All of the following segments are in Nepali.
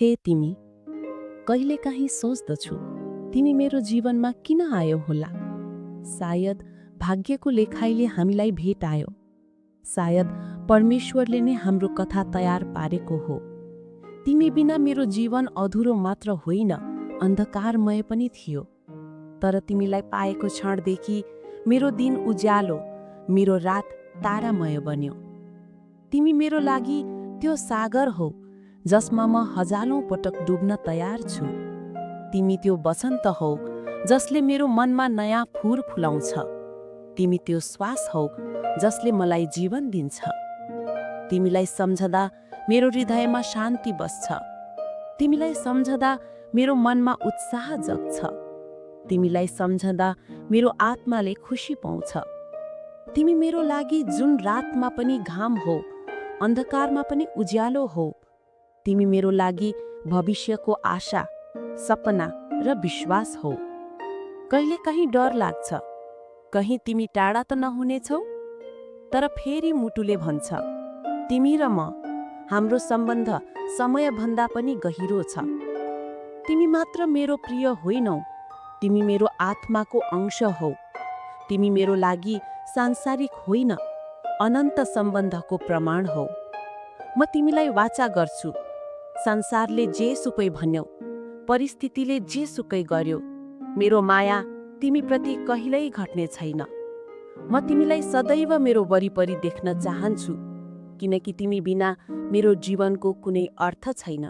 हे तिमी, कहिलेकाहीँ सोच्दछु तिमी मेरो जीवनमा किन आयो होला। सायद भाग्यको लेखाइले हामीलाई भेटायो, सायद परमेश्वरले नै हाम्रो कथा तयार पारेको हो। तिमी बिना मेरो जीवन अधुरो मात्र होइन, अन्धकारमय पनि थियो। तर तिमीलाई पाएको क्षणदेखि मेरो दिन उज्यालो, मेरो रात तारामय बन्यो। तिमी मेरो लागि त्यो सागर हो जसमा म हजारौं पटक डुब्न तयार छु। तिमी त्यो बसन्त हौ जसले मेरो मनमा नयाँ फुल फुलाउँछ। तिमी त्यो श्वास हौ जसले मलाई जीवन दिन्छ। तिमीलाई सम्झदा मेरो हृदयमा शान्ति बस्छ। तिमीलाई सम्झदा मेरो मनमा उत्साह जग्छ। तिमीलाई सम्झदा मेरो आत्माले खुसी पाउँछ। तिमी मेरो लागि जुन रातमा पनि घाम हो, अन्धकारमा पनि उज्यालो हो। तिमी मेरो लागि भविष्यको आशा, सपना र विश्वास हो। कहिलेकाहीँ डर लाग्छ, कहीं तिमी टाढा त नहुनेछौ। तर फेरि मुटुले भन्छ, तिमी र म, हाम्रो सम्बन्ध समयभन्दा पनि गहिरो छ। तिमी मात्र मेरो प्रिय होइनौ, तिमी मेरो आत्माको अंश हौ। तिमी मेरो लागि सांसारिक होइन, अनन्त सम्बन्धको प्रमाण हौ। म तिमीलाई वाचा गर्छु, संसारले जे सुकै भन्यो, परिस्थितिले जे सुकै गर्यो, मेरो माया तिमीप्रति कहिल्यै घट्ने छैन। म तिमीलाई सदैव मेरो वरिपरि देख्न चाहन्छु, किनकि तिमी बिना मेरो जीवनको कुनै अर्थ छैन।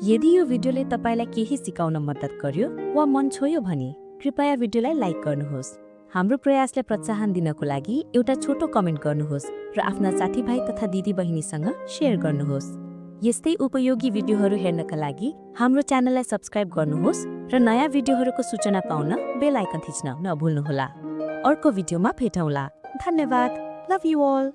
यदि यो भिडियोले तपाईलाई केही सिकाउन मद्दत गर्यो वा मन छोयो भने कृपया भिडियोलाई लाइक गर्नुहोस्। हाम्रो प्रयासलाई प्रोत्साहन दिनको लागि एउटा छोटो कमेन्ट गर्नुहोस् र आफ्ना साथीभाइ तथा दिदीबहिनीसँग शेयर गर्नुहोस्। यस्तै उपयोगी भिडियोहरू हेर्नका लागि हाम्रो च्यानललाई सब्स्क्राइब गर्नुहोस् र नयाँ भिडियोहरूको सूचना पाउन बेल आइकन थिच्न नभुल्नुहोला। अर्को भिडियोमा भेटौँला। धन्यवाद। Love you all.